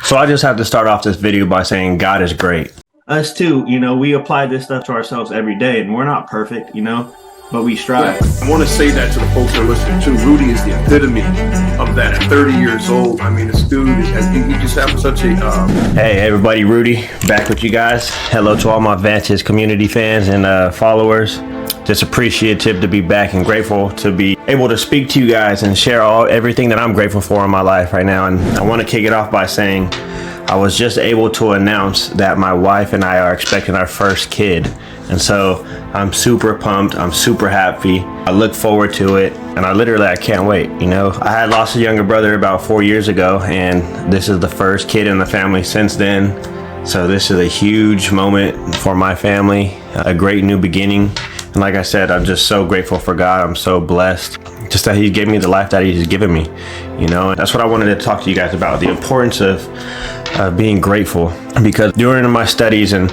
So I just have to start off this video by saying God is great. Us too, we apply this stuff to ourselves every day, and we're not perfect, but we strive. I want to say that to the folks that are listening too. Rudy is the epitome of that. At 30 years old, I mean, this dude, he just has such a... Hey everybody, Rudy, back with you guys. Hello to all my Vantage community fans and followers. Just appreciative to be back and grateful to be able to speak to you guys and share everything that I'm grateful for in my life right now. And I want to kick it off by saying I was just able to announce that my wife and I are expecting our first kid. And so I'm super pumped. I'm super happy. I look forward to it. And I can't wait. I had lost a younger brother about 4 years ago, and this is the first kid in the family since then. So this is a huge moment for my family, a great new beginning. And like I said, I'm just so grateful for God. I'm so blessed just that he gave me the life that he's given me. And that's what I wanted to talk to you guys about, the importance of being grateful. Because during my studies and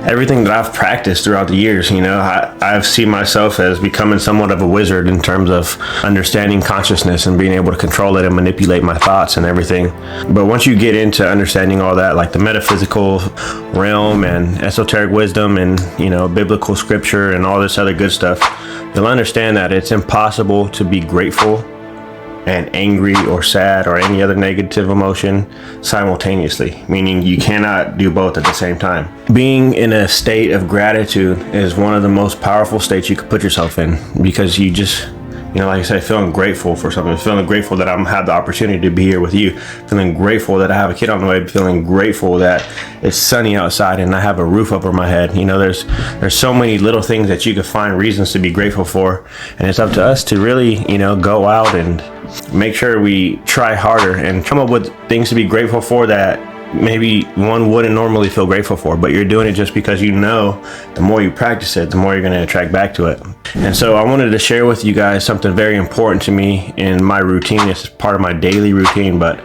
everything that I've practiced throughout the years, I've seen myself as becoming somewhat of a wizard in terms of understanding consciousness and being able to control it and manipulate my thoughts and everything. But once you get into understanding all that, like the metaphysical realm and esoteric wisdom and, biblical scripture and all this other good stuff, you'll understand that it's impossible to be grateful and angry or sad or any other negative emotion simultaneously, meaning you cannot do both at the same time. Being in a state of gratitude is one of the most powerful states you could put yourself in, because you just, like I said, feeling grateful for something, feeling grateful that I have the opportunity to be here with you, feeling grateful that I have a kid on the way, feeling grateful that it's sunny outside and I have a roof over my head. There's so many little things that you could find reasons to be grateful for, and it's up to us to really, go out and make sure we try harder and come up with things to be grateful for that maybe one wouldn't normally feel grateful for, but you're doing it just because the more you practice it, the more you're going to attract back to it. And so I wanted to share with you guys something very important to me in my routine. It's part of my daily routine, but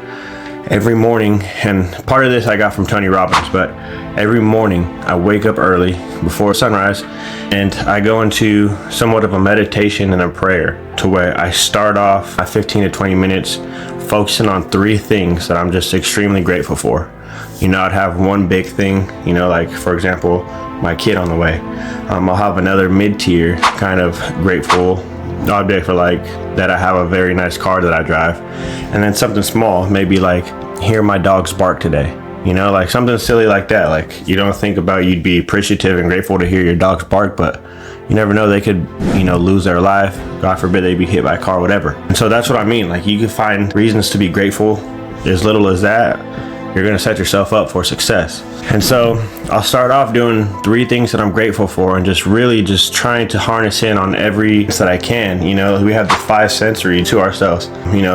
every morning, and part of this I got from Tony Robbins, but every morning I wake up early before sunrise and I go into somewhat of a meditation and a prayer, to where I start off my 15 to 20 minutes focusing on 3 things that I'm just extremely grateful for. I'd have one big thing, like for example, my kid on the way. I'll have another mid-tier kind of grateful object for that I have a very nice car that I drive. And then something small, maybe like hear my dogs bark today. Like something silly like that. You don't think about, you'd be appreciative and grateful to hear your dogs bark, but you never know, they could, lose their life. God forbid they be hit by a car, whatever. And so that's what I mean. You can find reasons to be grateful, as little as that. You're going to set yourself up for success. And so I'll start off doing 3 things that I'm grateful for, and just trying to harness in on every that I can. We have the 5 sensory to ourselves,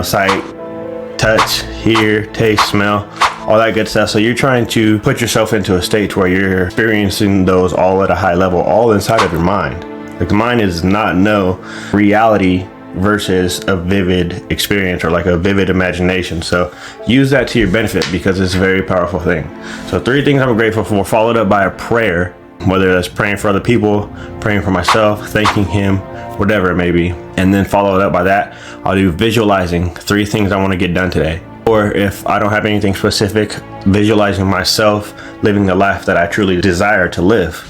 sight, touch, hear, taste, smell, all that good stuff. So you're trying to put yourself into a state where you're experiencing those all at a high level, all inside of your mind. The mind does not know reality versus a vivid experience or a vivid imagination. So use that to your benefit, because it's a very powerful thing. So 3 things I'm grateful for, followed up by a prayer, whether that's praying for other people, praying for myself, thanking him, whatever it may be. And then followed up by that, I'll do visualizing 3 things I want to get done today. Or if I don't have anything specific, visualizing myself living the life that I truly desire to live.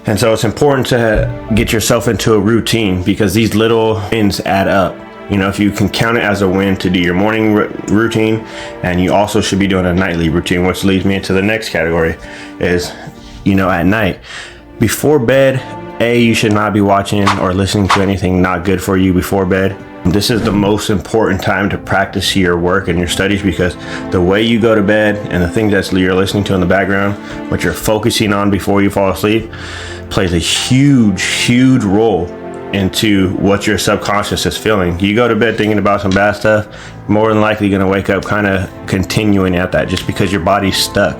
And so it's important to get yourself into a routine, because these little wins add up. If you can count it as a win to do your morning routine, and you also should be doing a nightly routine, which leads me into the next category is, at night before bed, you should not be watching or listening to anything not good for you before bed. This is the most important time to practice your work and your studies, because the way you go to bed and the things that you're listening to in the background, what you're focusing on before you fall asleep, plays a huge role into what your subconscious is feeling. You go to bed thinking about some bad stuff, more than likely going to wake up kind of continuing at that, just because your body's stuck.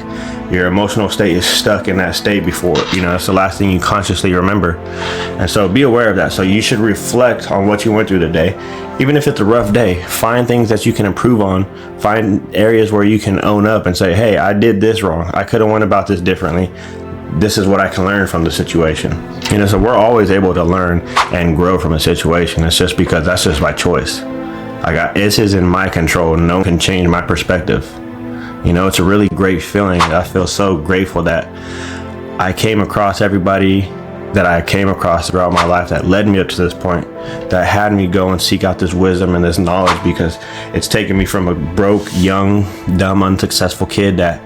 Your emotional state is stuck in that state before, it's the last thing you consciously remember. And so be aware of that. So you should reflect on what you went through today. Even if it's a rough day, find things that you can improve on, find areas where you can own up and say, hey, I did this wrong. I could have went about this differently. This is what I can learn from the situation. So we're always able to learn and grow from a situation. It's just because that's just by choice. This is in my control. No one can change my perspective. You know, it's a really great feeling. I feel so grateful that I came across everybody that I came across throughout my life that led me up to this point, that had me go and seek out this wisdom and this knowledge, because it's taken me from a broke, young, dumb, unsuccessful kid that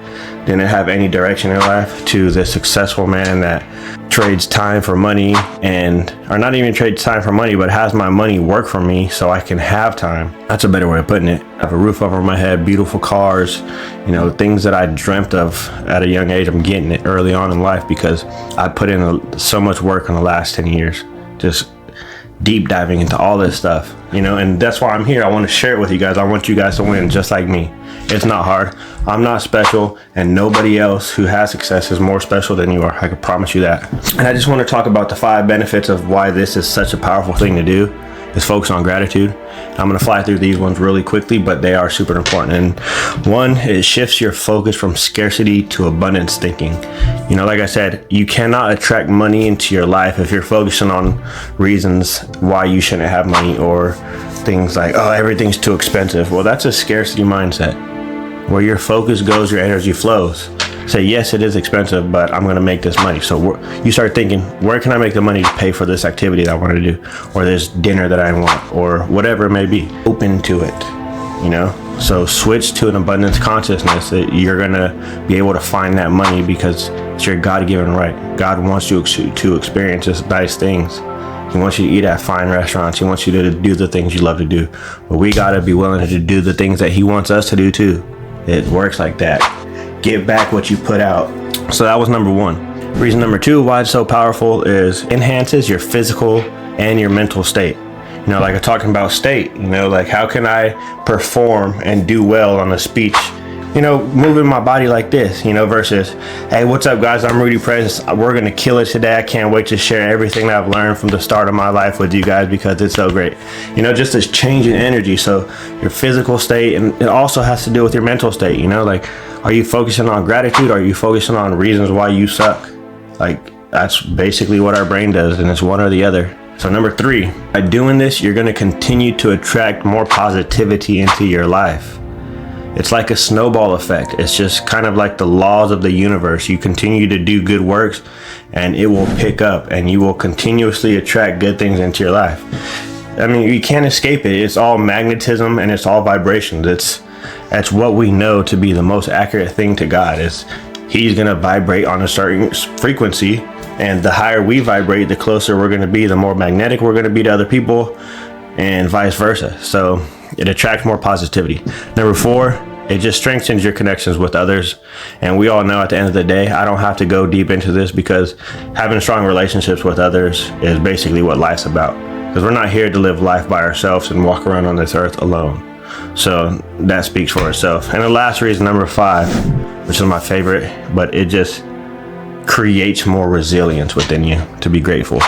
didn't have any direction in life to this successful man that trades time for money, or not even trades time for money, but has my money work for me so I can have time. That's a better way of putting it. I have a roof over my head, beautiful cars, you know, things that I dreamt of at a young age. I'm getting it early on in life because I put in so much work in the last 10 years, just deep diving into all this stuff, you know, and that's why I'm here. I want to share it with you guys. I want you guys to win just like me. It's not hard. I'm not special, and nobody else who has success is more special than you are. I can promise you that. And I just want to talk about the 5 benefits of why this is such a powerful thing to do, is focus on gratitude. I'm going to fly through these ones really quickly, but they are super important. And one, it shifts your focus from scarcity to abundance thinking. You know, like I said, you cannot attract money into your life if you're focusing on reasons why you shouldn't have money, or things like, oh, everything's too expensive. Well, that's a scarcity mindset. Where your focus goes, your energy flows. Say, yes, it is expensive, but I'm going to make this money. So you start thinking, where can I make the money to pay for this activity that I want to do, or this dinner that I want, or whatever it may be. Open to it, you know? So switch to an abundance consciousness that you're going to be able to find that money, because it's your God-given right. God wants you to experience this nice things. He wants you to eat at fine restaurants. He wants you to do the things you love to do. But we got to be willing to do the things that he wants us to do too. It works like that. Give back what you put out. So that was number 1. Reason number 2 why it's so powerful is enhances your physical and your mental state. You know, like I'm talking about state, you know, like how can I perform and do well on a speech, you know, moving my body like this, you know, versus, hey, what's up guys, I'm Rudy Perez. We're going to kill it today. I can't wait to share everything that I've learned from the start of my life with you guys, because it's so great. You know, just this change in energy. So your physical state, and it also has to do with your mental state, you know, like, are you focusing on gratitude? Or are you focusing on reasons why you suck? Like, that's basically what our brain does, and it's one or the other. So number 3, by doing this, you're going to continue to attract more positivity into your life. It's like a snowball effect. It's just kind of like the laws of the universe. You continue to do good works and it will pick up, and you will continuously attract good things into your life. I mean, you can't escape it. It's all magnetism and it's all vibrations. That's what we know to be the most accurate thing to God, is he's going to vibrate on a certain frequency, and the higher we vibrate, the closer we're going to be, the more magnetic we're going to be to other people, and vice versa. So it attracts more positivity. Number 4, it just strengthens your connections with others. And we all know at the end of the day, I don't have to go deep into this, because having strong relationships with others is basically what life's about. Because we're not here to live life by ourselves and walk around on this earth alone. So that speaks for itself. And the last reason, number 5, which is my favorite, but it just creates more resilience within you to be grateful.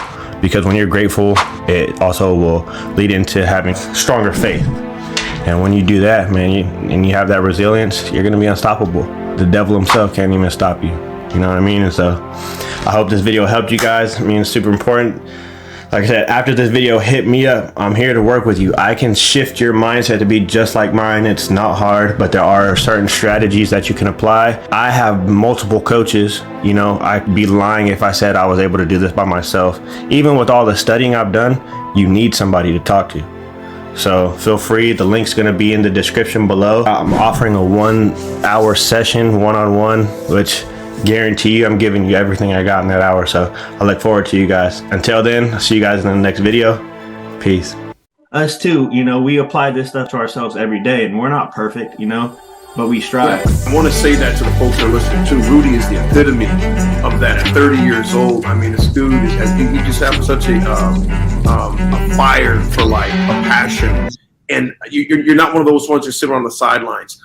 Because when you're grateful, it also will lead into having stronger faith. And when you do that, man, and you have that resilience, you're going to be unstoppable. The devil himself can't even stop you. You know what I mean? And so I hope this video helped you guys. I mean, it's super important. Like I said, after this video, hit me up. I'm here to work with you. I can shift your mindset to be just like mine. It's not hard, but there are certain strategies that you can apply. I have multiple coaches. You know, I'd be lying if I said I was able to do this by myself. Even with all the studying I've done, you need somebody to talk to. So feel free. The link's going to be in the description below. I'm offering a 1-hour session, one-on-one, which guarantee you I'm giving you everything I got in that hour. So I look forward to you guys. Until then, I'll see you guys in the next video. Peace. Us too, you know, we apply this stuff to ourselves every day, and we're not perfect, you know, but we strive. I want to say that to the folks that are listening too. Rudy is the epitome of that. At 30 years old, I mean, this dude he just has such a fire for life, a passion, and you're not one of those ones that sit on the sidelines.